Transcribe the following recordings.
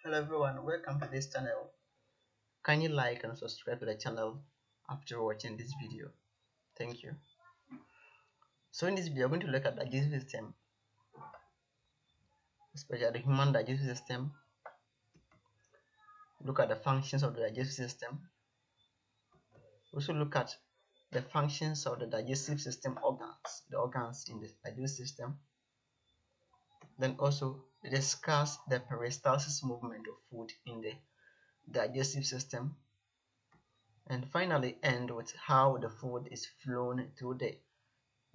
Hello everyone, welcome to this channel. Kindly like and subscribe to the channel after watching this video. Thank you. So in this video, we're going to look at the digestive system, especially the human digestive system. Look at the functions of the digestive system. Also look at the functions of the digestive system organs, the organs in the digestive system. Then also discuss the peristalsis movement of food in the digestive system. And finally end with how the food is flown through the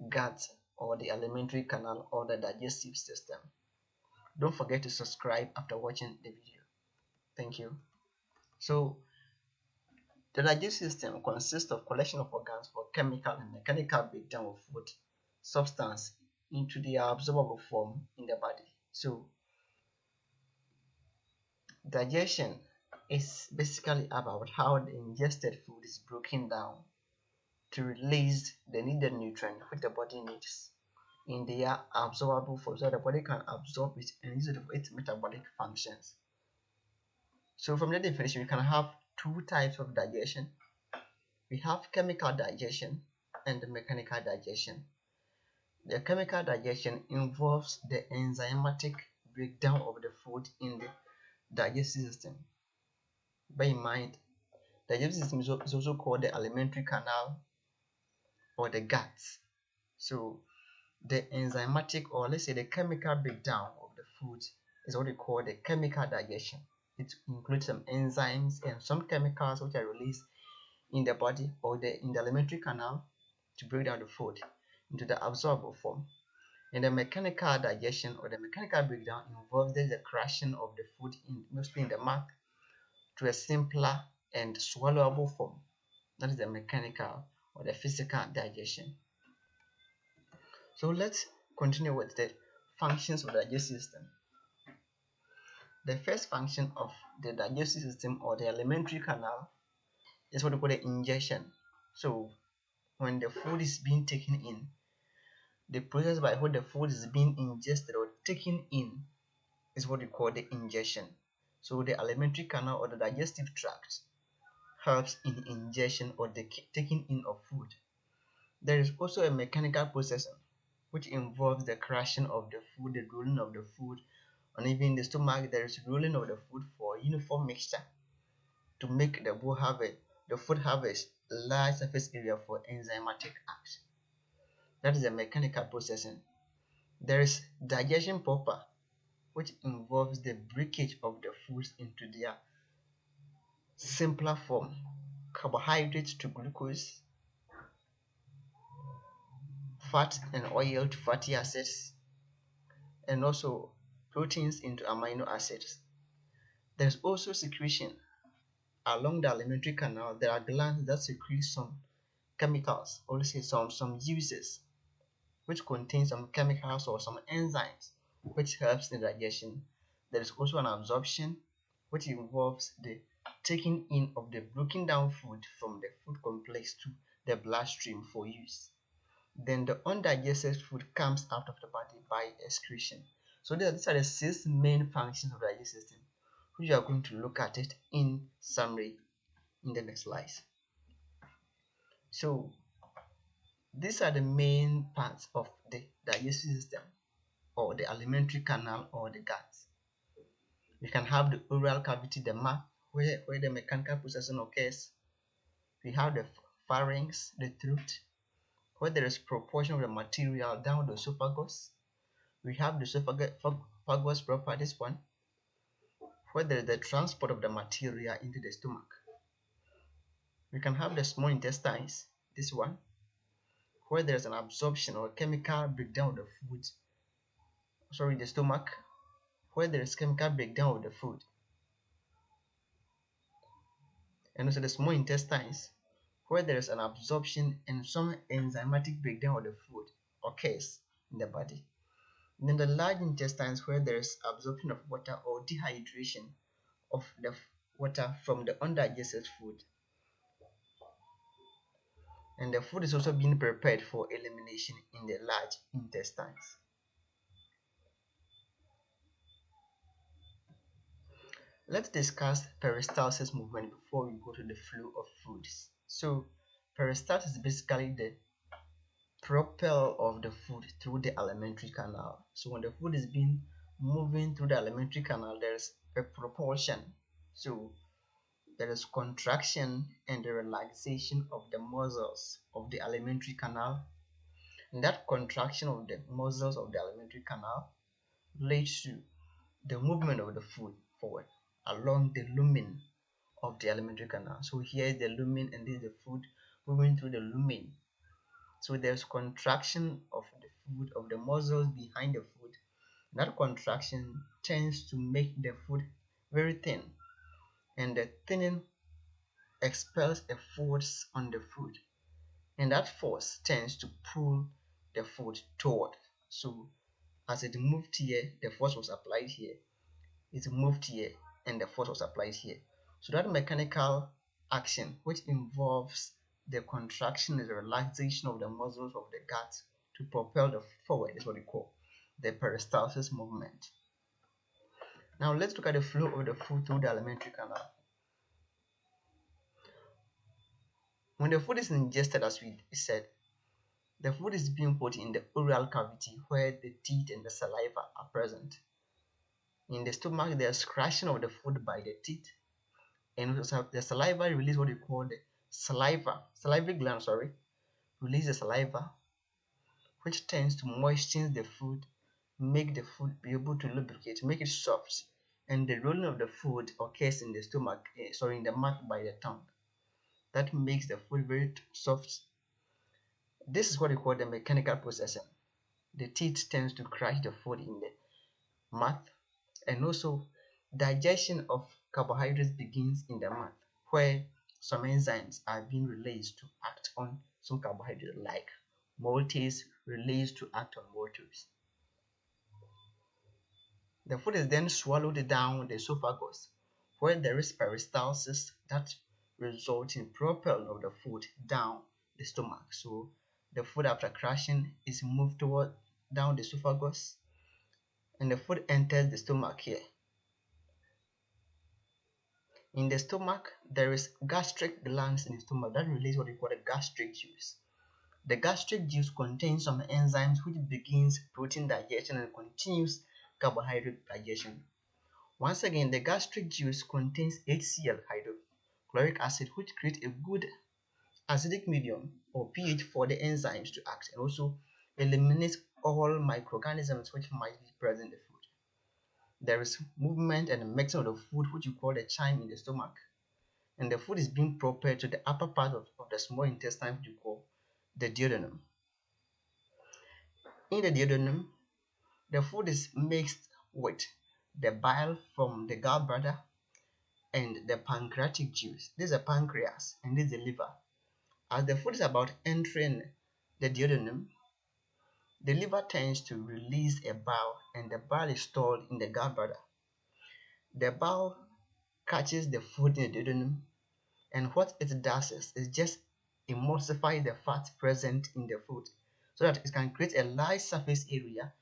gut or the alimentary canal or the digestive system. Don't forget to subscribe after watching the video. Thank you. So the digestive system consists of collection of organs for chemical and mechanical breakdown of food substance into the absorbable form in the body. So digestion is basically about how the ingested food is broken down to release the needed nutrient which the body needs in their absorbable form so the body can absorb it and use it for its metabolic functions. So from the definition, we can have two types of digestion. We have chemical digestion and mechanical digestion. The chemical digestion involves the enzymatic breakdown of the food in the digestive system. Bear in mind, the digestive system is also called the alimentary canal or the gut. So the enzymatic, or let's say the chemical breakdown of the food, is what we call the chemical digestion. It includes some enzymes and some chemicals which are released in the body or in the alimentary canal to break down the food into the absorbable form. And the mechanical digestion or the mechanical breakdown involves the crushing of the food mostly in the mouth to a simpler and swallowable form. That is the mechanical or the physical digestion. So let's continue with the functions of the digestive system. The first function of the digestive system or the alimentary canal is what we call the ingestion. So when the food is being taken in, the process by which the food is being ingested or taken in is what we call the ingestion. So the alimentary canal or the digestive tract helps in ingestion or the taking in of food. There is also a mechanical processing which involves the crushing of the food, the rolling of the food, and even in the stomach there is rolling of the food for uniform mixture to make the food have a large surface area for enzymatic act. That is the mechanical processing. There is digestion proper, which involves the breakage of the foods into their simpler form, carbohydrates to glucose, fat and oil to fatty acids, and also proteins into amino acids. There's also secretion. Along the alimentary canal, there are glands that secrete some chemicals, or let's say some juices, which contain some chemicals or some enzymes, which helps in digestion. There is also an absorption, which involves the taking in of the broken down food from the food complex to the bloodstream for use. Then the undigested food comes out of the body by excretion. So these are the 6 main functions of the digestive system, which we are going to look at it in summary in the next slides. So these are the main parts of the digestive system or the alimentary canal or the gut. We can have the oral cavity, the mouth, where the mechanical processing occurs. We have the pharynx, the throat, where there is proportion of the material down the esophagus. We have the esophagus proper, this one, where there is the transport of the material into the stomach. We can have the small intestines, this one, where there is an absorption or chemical breakdown of the food. The stomach, where there is chemical breakdown of the food. And also the small intestines, where there is an absorption and some enzymatic breakdown of the food occurs in the body. And then the large intestines, where there is absorption of water or dehydration of the water from the undigested food. And the food is also being prepared for elimination in the large intestines. Let's discuss peristalsis movement before we go to the flow of foods. So peristalsis is basically the propel of the food through the alimentary canal. So when the food is being moving through the alimentary canal, there is a propulsion. So there is contraction and the relaxation of the muscles of the alimentary canal. And that contraction of the muscles of the alimentary canal leads to the movement of the food forward along the lumen of the alimentary canal. So here is the lumen and this is the food moving through the lumen. So there's contraction of the food, of the muscles behind the food. That contraction tends to make the food very thin, and the thinning expels a force on the food, and that force tends to pull the food toward. So as it moved here, the force was applied here. It moved here, and the force was applied here. So that mechanical action, which involves the contraction and the relaxation of the muscles of the gut to propel the forward, is what we call the peristalsis movement. Now let's look at the flow of the food through the alimentary canal. When the food is ingested, as we said, the food is being put in the oral cavity where the teeth and the saliva are present. In the stomach, there's crushing of the food by the teeth, and the saliva release what we call the salivary gland, release the saliva, which tends to moisten the food, make the food be able to lubricate, make it soft, and the rolling of the food occurs in the stomach, in the mouth by the tongue. That makes the food very soft. This is what we call the mechanical processing. The teeth tends to crush the food in the mouth, and also digestion of carbohydrates begins in the mouth, where some enzymes are being released to act on some carbohydrates like maltase released to act on maltose. The food is then swallowed down the esophagus, where there is peristalsis that results in propelling of the food down the stomach. So the food after crushing is moved toward down the esophagus, and the food enters the stomach here. In the stomach, there is gastric glands in the stomach that release what we call the gastric juice. The gastric juice contains some enzymes which begins protein digestion and continues carbohydrate digestion. Once again, the gastric juice contains HCl, hydrochloric acid, which creates a good acidic medium or pH for the enzymes to act, and also eliminates all microorganisms which might be present in the food. There is movement and mixing of the food, which you call the chyme in the stomach, and the food is being propelled to the upper part of the small intestine, which you call the duodenum. In the duodenum, the food is mixed with the bile from the gallbladder and the pancreatic juice. This is the pancreas and this is the liver. As the food is about entering the duodenum, the liver tends to release a bile, and the bile is stored in the gallbladder. The bile catches the food in the duodenum, and what it does is just emulsify the fat present in the food so that it can create a large surface area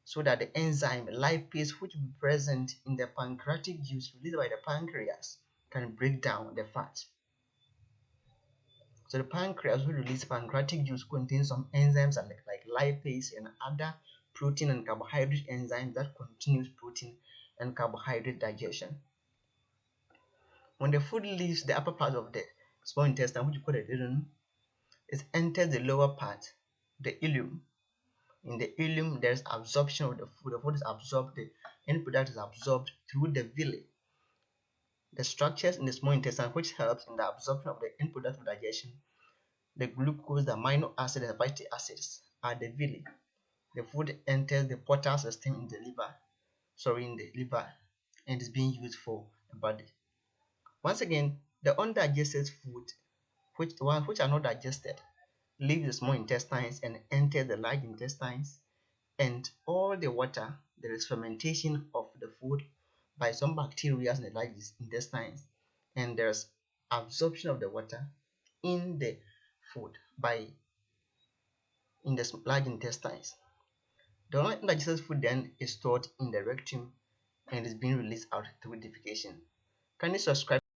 so that the enzyme lipase, which will be present in the pancreatic juice released by the pancreas, can break down the fat. So the pancreas will release pancreatic juice contains some enzymes like lipase and other protein and carbohydrate enzymes that continues protein and carbohydrate digestion. When the food leaves the upper part of the small intestine, which you call the duodenum, it enters the lower part, the ileum. In the ileum, there is absorption of the food. The food is absorbed, the end product is absorbed through the villi. The structures in the small intestine which helps in the absorption of the end product of digestion, the glucose, the amino acid, and the fatty acids are the villi. The food enters the portal system in the liver, and is being used for the body. Once again, the undigested food, which are not digested, leave the small intestines and enter the large intestines, and all the water, there is fermentation of the food by some bacteria in the large intestines, and there's absorption of the water in the food in the large intestines. The undigested food then is stored in the rectum and is being released out through defecation. Can you subscribe?